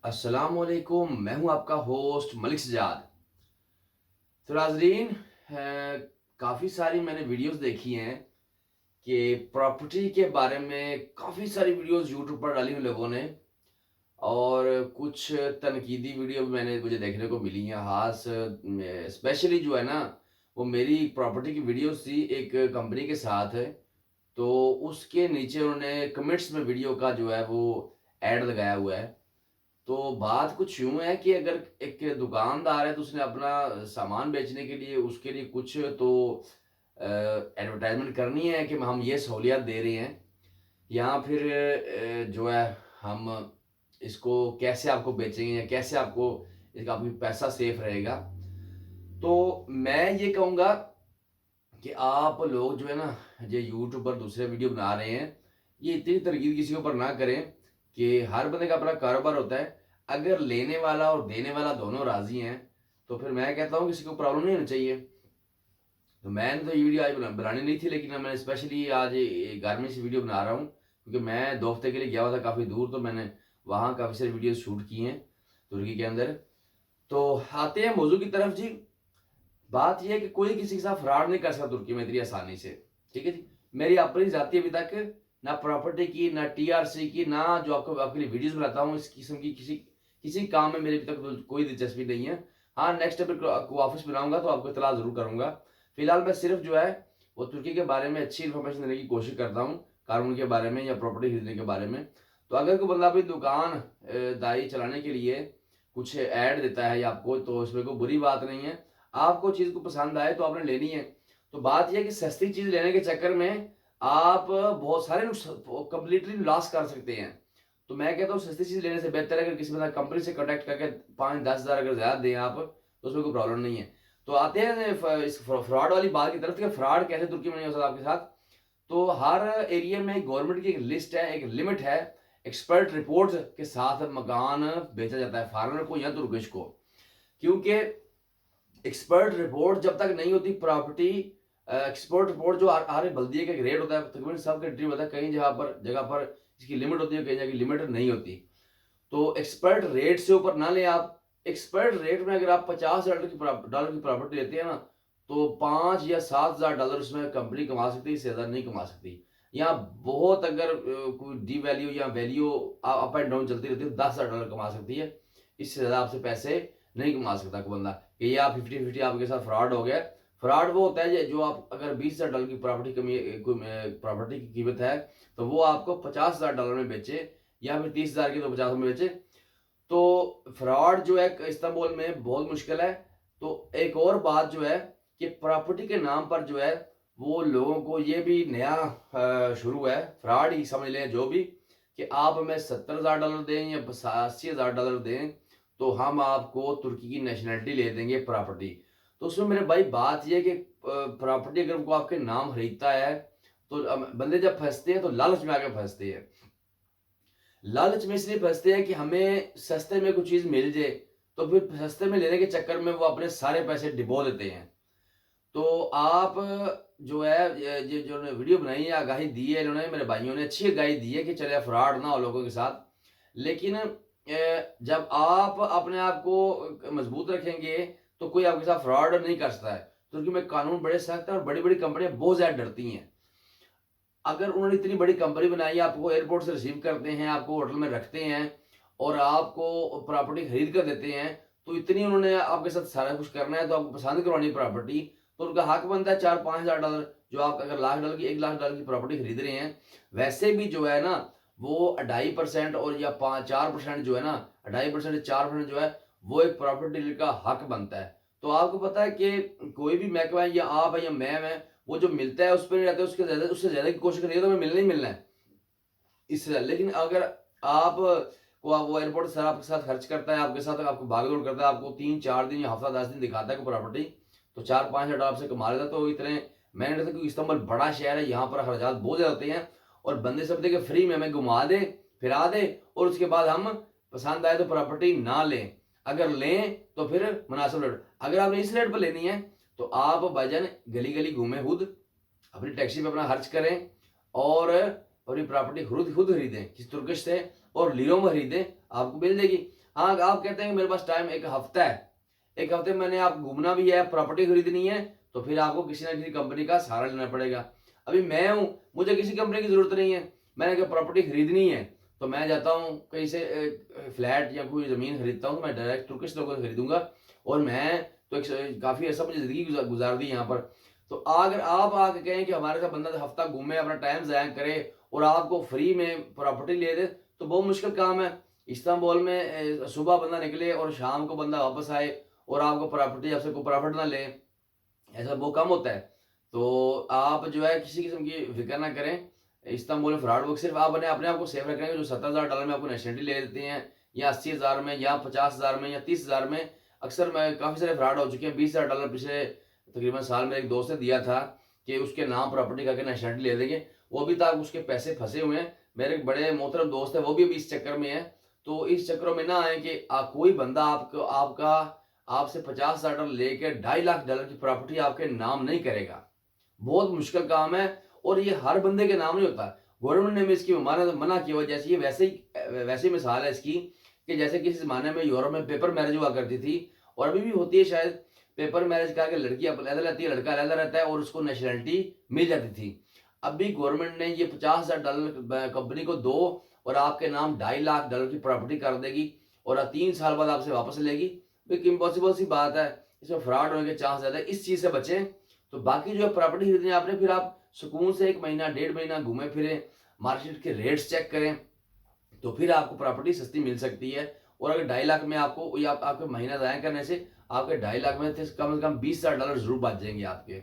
अस्सलामुअलैकुम, मैं हूं आपका होस्ट मलिक सजाद। तो नाजरीन, काफ़ी सारी मैंने वीडियोस देखी हैं कि प्रॉपर्टी के बारे में काफ़ी सारी वीडियोस यूट्यूब पर डाली हुई लोगों ने, और कुछ तनकीदी वीडियो भी मुझे देखने को मिली हैं। खास स्पेशली जो है ना, वो मेरी प्रॉपर्टी की वीडियोस थी एक कंपनी के साथ है। तो उसके नीचे उन्होंने कमेंट्स में वीडियो का जो है वो ऐड लगाया हुआ है। तो बात कुछ यूँ है कि अगर एक दुकानदार है तो उसने अपना सामान बेचने के लिए उसके लिए कुछ तो एडवर्टाइजमेंट करनी है कि हम ये सहूलियत दे रहे हैं, या फिर जो है हम इसको कैसे आपको बेचेंगे या कैसे आपको इसका आपकी पैसा सेफ रहेगा। तो मैं ये कहूँगा कि आप लोग जो है ना, ये यूट्यूब पर दूसरे वीडियो बना रहे हैं, ये इतनी तरकीब किसी के ऊपर ना करें कि हर बंदे का अपना कारोबार होता है। अगर लेने वाला और देने वाला दोनों राजी हैं तो फिर मैं कहता हूँ किसी को प्रॉब्लम नहीं होनी चाहिए। तो मैंने तो ये वीडियो आज बनानी नहीं थी, लेकिन मैं स्पेशली आज घर में से वीडियो बना रहा हूँ क्योंकि मैं 2 हफ्ते के लिए गया हुआ था काफ़ी दूर। तो मैंने वहाँ काफ़ी सारी वीडियो शूट की हैं तुर्की के अंदर। तो आते हैं मौजू की तरफ जी। बात यह है कि कोई किसी के साथ फ्रॉड नहीं कर सकता तुर्की में इतनी आसानी से। ठीक है जी। मेरी अपनी जाती अभी तक ना प्रॉपर्टी की, ना टीआरसी की, ना जो आपको आपके लिए वीडियोस बनाता हूँ इस किस्म की किसी किसी काम में मेरी अभी तक तो कोई दिलचस्पी नहीं है। हाँ, नेक्स्ट अगर को ऑफिस बनाऊंगा तो आपको इतला जरूर करूंगा। फिलहाल मैं सिर्फ जो है वो तुर्की के बारे में अच्छी इन्फॉर्मेशन देने की कोशिश करता हूँ, कानून के बारे में या प्रॉपर्टी खरीदने के बारे में। तो अगर कोई बंदा अपनी दुकान दाई चलाने के लिए कुछ ऐड देता है या आपको, तो इसमें कोई बुरी बात नहीं है। आपको चीज़ को पसंद आए तो आपने लेनी है। तो बात यह है कि सस्ती चीज़ लेने के चक्कर में आप बहुत सारे कंप्लीटली लॉस कर सकते हैं। तो मैं कहता हूँ सस्ती चीज़ लेने से बेहतर है अगर किसी मतलब कंपनी से कॉन्टैक्ट करके 5-10 हज़ार अगर ज़्यादा दें आप, तो उसमें कोई प्रॉब्लम नहीं है। तो आते हैं इस फ्रॉड वाली बात की तरफ कि फ्रॉड कैसे तुर्की में नहीं हो सकता आपके साथ। तो हर एरिया में गवर्नमेंट की एक लिस्ट है, एक लिमिट है। एक्सपर्ट रिपोर्ट के साथ मकान बेचा जाता है फॉरेनर को या तुर्किश को, क्योंकि एक्सपर्ट रिपोर्ट जब तक नहीं होती प्रॉपर्टी, एक्सपर्ट रिपोर्ट जो हर बल्दिये का एक रेट होता है, तकरीबन सब कंट्री में होता है, कई जगह पर इसकी लिमिट होती है, कई जगह की लिमिट नहीं होती। तो एक्सपर्ट रेट से ऊपर ना ले आप। एक्सपर्ट रेट में अगर आप $50,000 की प्रॉपर्टी लेते हैं ना, तो 5 या 7 हज़ार डॉलर उसमें कंपनी कमा सकती है, इससे ज़्यादा नहीं कमा सकती। या बहुत अगर कोई डी वैल्यू या वैल्यू अप एंड डाउन चलती रहती है, $10,000 कमा सकती है। इससे ज़्यादा आपसे पैसे नहीं कमा सकता कोई बंदा कि ये आप 50-50 आपके साथ फ्रॉड हो गया। फ्रॉड वो होता है जो आप अगर $20,000 की प्रॉपर्टी की कीमत है, तो वो आपको $50,000 में बेचे, या फिर 30,000 की तो 50 में बेचे। तो फ्रॉड जो है इस्तांबुल में बहुत मुश्किल है। तो एक और बात जो है कि प्रॉपर्टी के नाम पर जो है वो लोगों को ये भी नया शुरू है, फ्रॉड ही समझ लें जो भी, कि आप हमें $70,000 दें या $80,000 दें तो हम आपको तुर्की की नेशनलिटी ले देंगे प्रॉपर्टी। तो उसमें मेरे भाई बात यह है कि प्रॉपर्टी अगर वो आपके नाम खरीदता है तो बंदे जब फंसते हैं तो लालच में आके फंसते हैं। लालच में इसलिए फंसते हैं कि हमें सस्ते में कुछ चीज़ मिल जाए, तो फिर सस्ते में लेने के चक्कर में वो अपने सारे पैसे डुबो देते हैं। तो आप जो है ये जो वीडियो बनाई है, आगाही दी है इन्होंने, मेरे भाइयों ने अच्छी आगाही दी है कि चले फ्रॉड ना हो लोगों के साथ। लेकिन जब आप अपने आप को मजबूत रखेंगे तो कोई आपके साथ फ्रॉड नहीं कर सकता है। तुर्की में कानून बड़े सख्त है और बड़ी बड़ी कंपनियां बहुत ज्यादा डरती हैं। अगर उन्होंने इतनी बड़ी कंपनी बनाई है, आपको एयरपोर्ट से रिसीव करते हैं, आपको होटल में रखते हैं और आपको प्रॉपर्टी खरीद कर देते हैं, तो इतनी उन्होंने आपके साथ सारा कुछ करना है, तो आपको पसंद करवानी प्रॉपर्टी, तो उनका हक बनता है 4-5 हज़ार डॉलर। जो आप अगर $1,00,000 की $1,00,000 की प्रॉपर्टी खरीद रहे हैं, वैसे भी जो है ना वो 2.5% और या 4% जो है ना, 2.5% 4% जो है वो एक प्रॉपर्टी डीलर का हक बनता है। तो आपको पता है कि कोई भी महकमा है या आप है या मैं वो जो मिलता है उस पर नहीं रहता, उससे ज्यादा की कोशिश करिए तो हमें मिलना ही मिलना है इससे। लेकिन अगर आप को आप वो एयरपोर्ट सर आपके साथ खर्च करता है, आपके साथ आपको भागदौड़ करता है, आपको 3-4 दिन या हफ्ता 10 दिन दिखाता है कोई प्रॉपर्टी, तो 4-5 हज़ार आपसे कमा लेता है। तो इतने मैंने कहता क्योंकि इस्तांबुल बड़ा शहर है, यहाँ पर अखराजात बहुत ज्यादा होते हैं और बंदे सब देखे फ्री में हमें घुमा दे फिरा दे और उसके बाद हम पसंद आए तो प्रॉपर्टी ना लें। अगर लें तो फिर मुनासिब रेट, अगर आपने इस रेट पर लेनी है तो आप भाईजान गली गली घूमे खुद, अपनी टैक्सी में अपना खर्च करें, और अपनी प्रॉपर्टी खुद खुद खरीदें किसी तुर्किश से और लीरों में खरीदें, आपको मिल जाएगी। हाँ, आप कहते हैं कि मेरे पास टाइम 1 हफ्ता है, 1 हफ्ते में मैंने आप घूमना भी है, प्रॉपर्टी खरीदनी है, तो फिर आपको किसी ना किसी कंपनी का सहारा लेना पड़ेगा। अभी मैं हूँ, मुझे किसी कंपनी की ज़रूरत नहीं है, मैंने अगर प्रॉपर्टी खरीदनी है तो मैं जाता हूँ कहीं से फ्लैट या कोई ज़मीन खरीदता हूँ, तो मैं डायरेक्ट तुर्किश लोगों से खरीदूंगा। और मैं तो एक काफ़ी ऐसा मुझे ज़िंदगी गुजार दी यहाँ पर। तो अगर आप आके कहें कि हमारे साथ बंदा हफ्ता घूमे, अपना टाइम ज़ाया करे और आपको फ्री में प्रॉपर्टी ले दे, तो बहुत मुश्किल काम है। इस्तांबुल में सुबह बंदा निकले और शाम को बंदा वापस आए और आपको प्रॉपर्टी आपसे कोई प्रॉफिट ना ले, ऐसा बहुत कम होता है। तो आप जो है किसी किस्म की फ़िक्र ना करें। इस्तांबुल में फ्रॉड वर्क सिर्फ़ आपने अपने आप को सेफ रखना है। जो $70,000 में आपको नेशनलिटी ले लेते हैं, या 80,000 में, या 50,000 में, या 30,000 में। अक्सर मैं काफ़ी सारे फ्रॉड हो चुके हैं। $20,000 पिछले तकरीबन साल में एक दोस्त ने दिया था कि उसके नाम प्रॉपर्टी करके नेशनलिटी ले देंगे। वो अभी तक उसके पैसे फँसे हुए हैं। मेरे एक बड़े मोहतरम दोस्त है, वो भी अभी इस चक्कर में है। तो इस चक्करों में ना आए कि कोई बंदा आपको आपका आपसे $50,000 लेके $2.5 लाख की प्रॉपर्टी आपके नाम नहीं करेगा। बहुत मुश्किल काम है और ये हर बंदे के नाम नहीं होता। गवर्नमेंट ने भी इसकी मना किया हुआ है। जैसे ये वैसे ही मिसाल है इसकी कि जैसे किसी ज़माने में यूरोप में पेपर मैरिज हुआ करती थी और अभी भी होती है शायद। पेपर मैरिज करके लड़की अलग रहती है, लड़का अलग रहता है और उसको नेशनैलिटी मिल जाती थी। अभी गवर्नमेंट ने ये $50,000 कंपनी को दो और आपके नाम $2.5 लाख की प्रॉपर्टी कर देगी और 3 साल बाद आपसे वापस लेगी। एक इम्पॉसिबल सी बात है। इसमें फ्रॉड होने के चांस ज़्यादा है। इस चीज़ से बचें। तो बाकी जो है प्रॉपर्टी खरीदनी है आपने, फिर आप सुकून से 1 महीना, 1.5 महीना घूमें फिरें, मार्केट के रेट्स चेक करें, तो फिर आपको प्रॉपर्टी सस्ती मिल सकती है। और अगर 2.5 लाख में आपको या आपके महीना ज़ाया करने से आपके 2.5 लाख में से कम $20,000 ज़रूर बच जाएँगे आपके।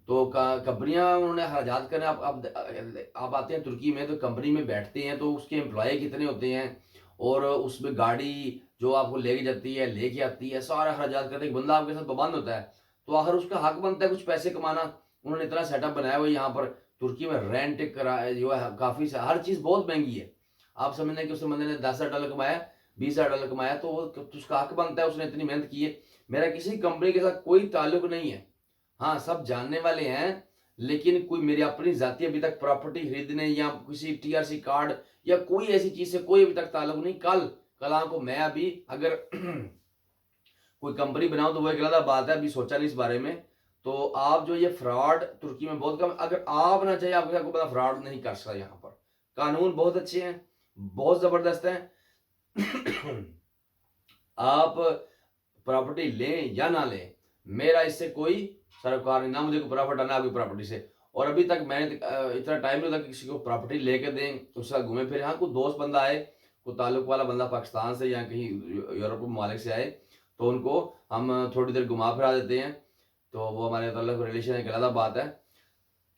तो कंपनियां उन्होंने हराजात करने आप आते हैं तुर्की में, तो कंपनी में बैठते हैं तो उसके एम्प्लॉय कितने होते हैं और उसमें गाड़ी जो आपको लेके जाती है लेके आती है, सारा हराजात करते हैं। एक बंदा आपके साथ पाबंद होता है तो आखिर उसका हक बनता है कुछ पैसे कमाना। उन्होंने इतना सेटअप बनाया हुआ है यहाँ पर तुर्की में। रेंट करा जो है काफ़ी हर चीज़ बहुत महंगी है। आप समझते हैं कि उस बंदे ने $10,000 कमाया, $20,000 कमाया, तो उसका हक बनता है, उसने इतनी मेहनत की है। मेरा किसी कंपनी के साथ कोई ताल्लुक नहीं है। हाँ, सब जानने वाले हैं, लेकिन कोई मेरी अपनी ज़ाती अभी तक प्रॉपर्टी खरीदने या किसी टीआरसी कार्ड या कोई ऐसी चीज़ से कोई अभी तक ताल्लुक नहीं। कल को मैं अभी अगर कोई कंपनी बनाऊँ तो वो एक अलग बात है, अभी सोचा नहीं इस बारे में। तो आप जो ये फ्रॉड तुर्की में बहुत कम, अगर आप ना चाहिए आपको बड़ा फ्रॉड नहीं कर सकता यहाँ पर। कानून बहुत अच्छे हैं, बहुत ज़बरदस्त हैं। आप प्रॉपर्टी लें या ना लें, मेरा इससे कोई सरोकार नहीं, ना मुझे कोई प्रॉफिट आना आपकी प्रॉपर्टी से। और अभी तक मैंने इतना टाइम नहीं होता कि किसी को प्रॉपर्टी लेके दें, उसके साथ घूमे फिरे। हाँ, कोई दोस्त बंदा आए, कोई ताल्लुक वाला बंदा पाकिस्तान से या कहीं यूरोप के ममालिक से आए, तो उनको हम थोड़ी देर घुमा फिरा देते हैं। तो वो हमारे ताल्लुक रिलेशन एक अलग बात है।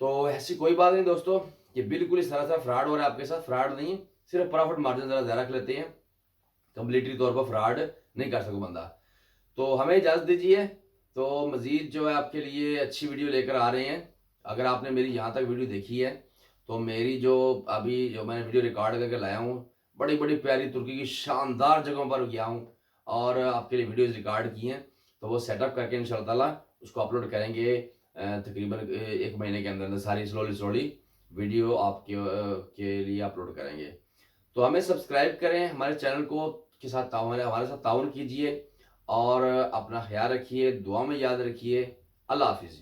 तो ऐसी कोई बात नहीं दोस्तों, ये बिल्कुल इस तरह से फ्रॉड हो रहा है आपके साथ। फ्रॉड नहीं, सिर्फ प्रॉफिट मार्जिन ज़रा ज़्यादा रख लेते हैं, कम्प्लीटली तौर पर फ्रॉड नहीं कर सको बंदा। तो हमें इजाज़त दीजिए। तो मज़ीद जो है आपके लिए अच्छी वीडियो लेकर आ रहे हैं। अगर आपने मेरी यहाँ तक वीडियो देखी है तो मेरी जो अभी जो मैंने वीडियो रिकॉर्ड करके लाया हूँ, बड़ी बड़ी प्यारी तुर्की की शानदार जगहों पर गया हूँ और आपके लिए वीडियोज़ रिकॉर्ड की हैं। तो वो सेटअप करके इंशाअल्लाह ताला उसको अपलोड करेंगे तकरीबन 1 महीने के अंदर सारी स्लोली वीडियो आपके के लिए अपलोड करेंगे। तो हमें सब्सक्राइब करें, हमारे चैनल को के साथ हमारे साथ ताउन कीजिए और अपना ख्याल रखिए, दुआ में याद रखिए। अल्लाह हाफिज़।